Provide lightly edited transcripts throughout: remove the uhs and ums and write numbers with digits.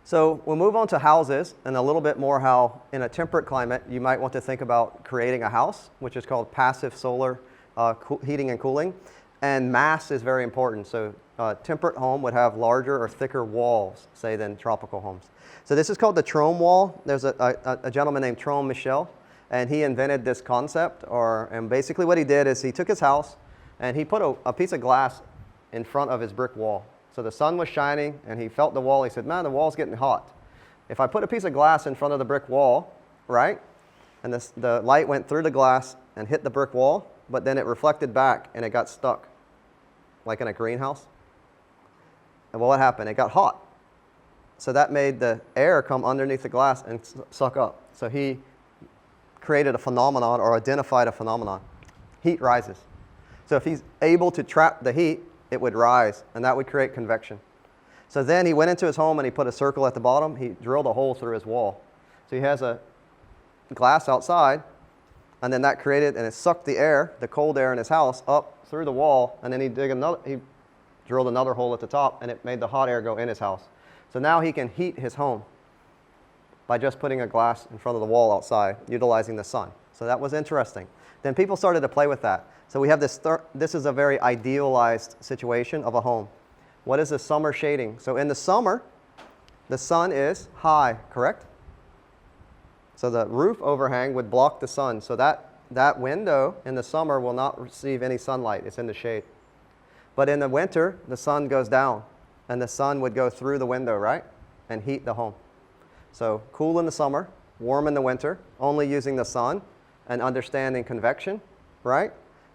So we'll move on to houses and a little bit more how in a temperate climate you might want to think about creating a house, which is called passive solar heating and cooling. And mass is very important. So temperate home would have larger or thicker walls, say, than tropical homes. So this is called the Trome wall. There's a gentleman named Trome Michel, and he invented this concept. And basically what he did is he took his house and he put a piece of glass in front of his brick wall. So the sun was shining and he felt the wall. He said, man, the wall's getting hot. If I put a piece of glass in front of the brick wall, right, and the light went through the glass and hit the brick wall, but then it reflected back and it got stuck, like in a greenhouse. And well, what happened? It got hot. So that made the air come underneath the glass and suck up. So he created a phenomenon, or identified a phenomenon. Heat rises. So if he's able to trap the heat, it would rise, and that would create convection. So then he went into his home and he put a circle at the bottom. He drilled a hole through his wall. So he has a glass outside, and then that created, and it sucked the air, the cold air in his house, up through the wall, and then he drilled another hole at the top, and it made the hot air go in his house. So now he can heat his home by just putting a glass in front of the wall outside, utilizing the sun. So that was interesting. Then people started to play with that. So we have this is a very idealized situation of a home. What is the summer shading? So in the summer, the sun is high, correct? So the roof overhang would block the sun. So that window in the summer will not receive any sunlight. It's in the shade. But in the winter, the sun goes down, and the sun would go through the window, right, and heat the home. So cool in the summer, warm in the winter, only using the sun and understanding convection, right,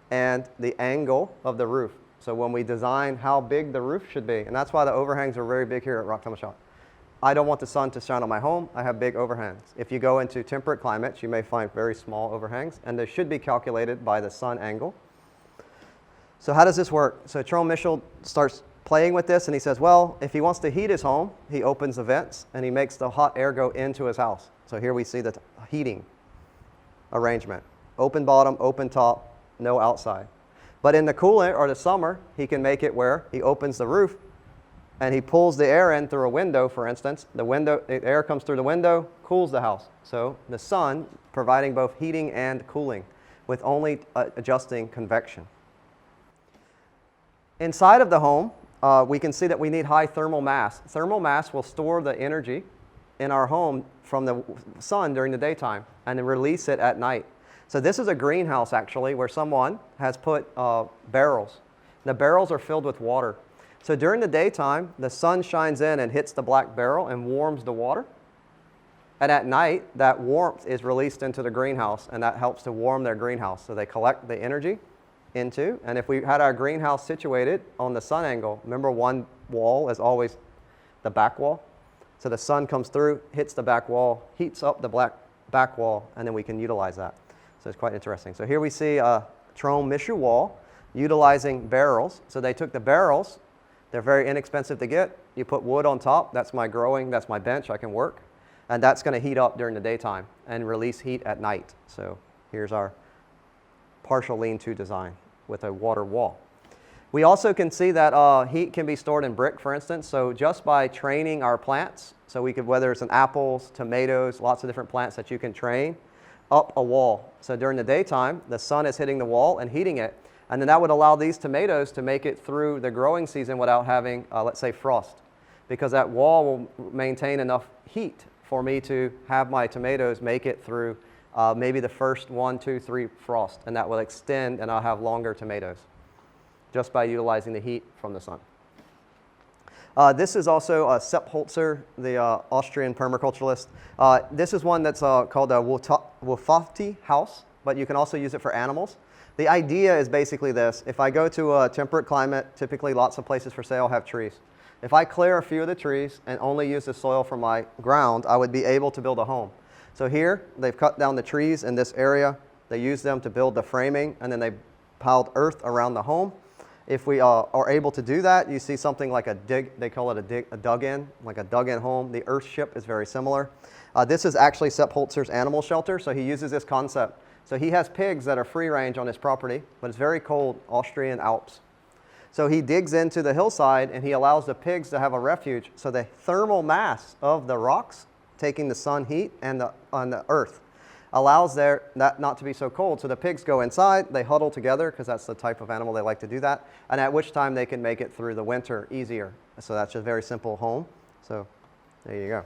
and the angle of the roof. So when we design how big the roof should be, and that's why the overhangs are very big here at Raktamachat. I don't want the sun to shine on my home. I have big overhangs. If you go into temperate climates, you may find very small overhangs, and they should be calculated by the sun angle. So how does this work? So Trome Michel starts playing with this, and he says, well, if he wants to heat his home, he opens the vents, and he makes the hot air go into his house. So here we see the heating arrangement. Open bottom, open top, no outside. But in the cool air or the summer, he can make it where he opens the roof and he pulls the air in through a window, for instance. The air comes through the window, cools the house. So the sun providing both heating and cooling with only adjusting convection. Inside of the home, we can see that we need high thermal mass. Thermal mass will store the energy in our home from the sun during the daytime and then release it at night. So this is a greenhouse, actually, where someone has put barrels. The barrels are filled with water. So during the daytime, the sun shines in and hits the black barrel and warms the water. And at night, that warmth is released into the greenhouse, and that helps to warm their greenhouse. So they collect the energy into, and if we had our greenhouse situated on the sun angle, remember one wall is always the back wall. So the sun comes through, hits the back wall, heats up the back wall, and then we can utilize that. So it's quite interesting. So here we see a Trome Michel wall utilizing barrels. So they took the barrels. They're very inexpensive to get. You put wood on top. That's my bench. I can work. And that's going to heat up during the daytime and release heat at night. So here's our partial lean-to design with a water wall. We also can see that heat can be stored in brick, for instance. So just by training our plants, so we could, whether it's apples, tomatoes, lots of different plants that you can train, up a wall. So during the daytime, the sun is hitting the wall and heating it. And then that would allow these tomatoes to make it through the growing season without having, let's say, frost. Because that wall will maintain enough heat for me to have my tomatoes make it through maybe the first 1, 2, 3 frost. And that will extend, and I'll have longer tomatoes just by utilizing the heat from the sun. This is also Sepp Holzer, the Austrian permaculturalist. This is one that's called a Wofati house, but you can also use it for animals. The idea is basically this. If I go to a temperate climate, typically lots of places for sale have trees. If I clear a few of the trees and only use the soil from my ground, I would be able to build a home. So here, they've cut down the trees in this area. They use them to build the framing, and then they piled earth around the home. If we are able to do that, you see something like they call it a dug-in, like a dug-in home. The earth ship is very similar. This is actually Sepp Holzer's animal shelter, so he uses this concept. So he has pigs that are free range on his property, but it's very cold, Austrian Alps. So he digs into the hillside and he allows the pigs to have a refuge. So the thermal mass of the rocks taking the sun heat and on the earth allows that not to be so cold. So the pigs go inside, they huddle together because that's the type of animal they like to do that. And at which time they can make it through the winter easier. So that's just a very simple home. So there you go.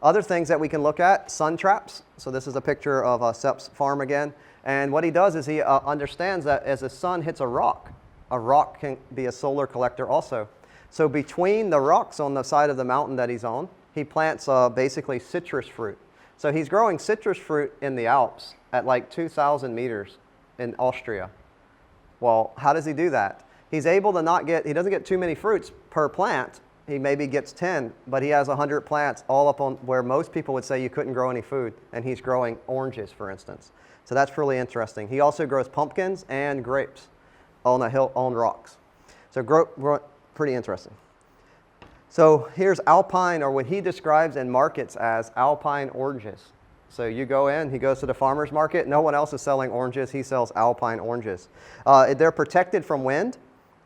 Other things that we can look at, sun traps. So this is a picture of Sep's farm again. And what he does is he understands that as the sun hits a rock can be a solar collector also. So between the rocks on the side of the mountain that he's on, he plants basically citrus fruit. So he's growing citrus fruit in the Alps at like 2,000 meters in Austria. Well, how does he do that? He's able to he doesn't get too many fruits per plant. He maybe gets 10, but he has 100 plants all up on where most people would say you couldn't grow any food, and he's growing oranges, for instance. So that's really interesting. He also grows pumpkins and grapes on a hill, on rocks. So pretty interesting. So here's alpine, or what he describes and markets as alpine oranges. So you go in, he goes to the farmer's market, no one else is selling oranges, he sells alpine oranges. They're protected from wind,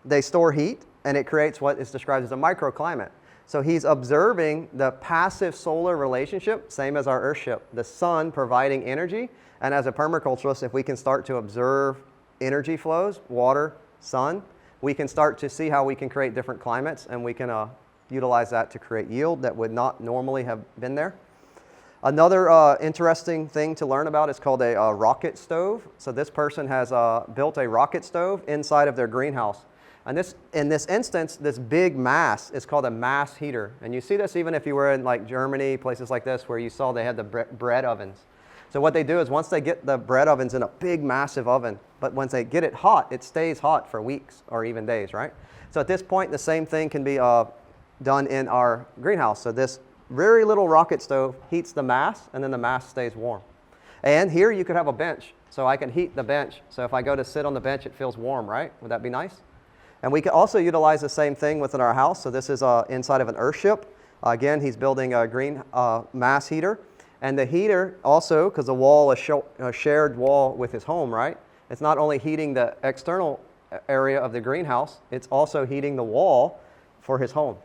they store heat, and it creates what is described as a microclimate. So he's observing the passive solar relationship, same as our Earthship, the sun providing energy. And as a permaculturist, if we can start to observe energy flows, water, sun, we can start to see how we can create different climates, and we can utilize that to create yield that would not normally have been there. Another interesting thing to learn about is called a rocket stove. So this person has built a rocket stove inside of their greenhouse. And in this instance, this big mass is called a mass heater. And you see this even if you were in like Germany, places like this, where you saw they had the bread ovens. So what they do is once they get the bread ovens in a big, massive oven, but once they get it hot, it stays hot for weeks or even days, right? So at this point, the same thing can be done in our greenhouse. So this very little rocket stove heats the mass, and then the mass stays warm. And here you could have a bench. So I can heat the bench. So if I go to sit on the bench, it feels warm, right? Would that be nice? And we can also utilize the same thing within our house. So this is inside of an Earthship. Again, he's building a green mass heater. And the heater also, because the wall is a shared wall with his home, right? It's not only heating the external area of the greenhouse, it's also heating the wall for his home.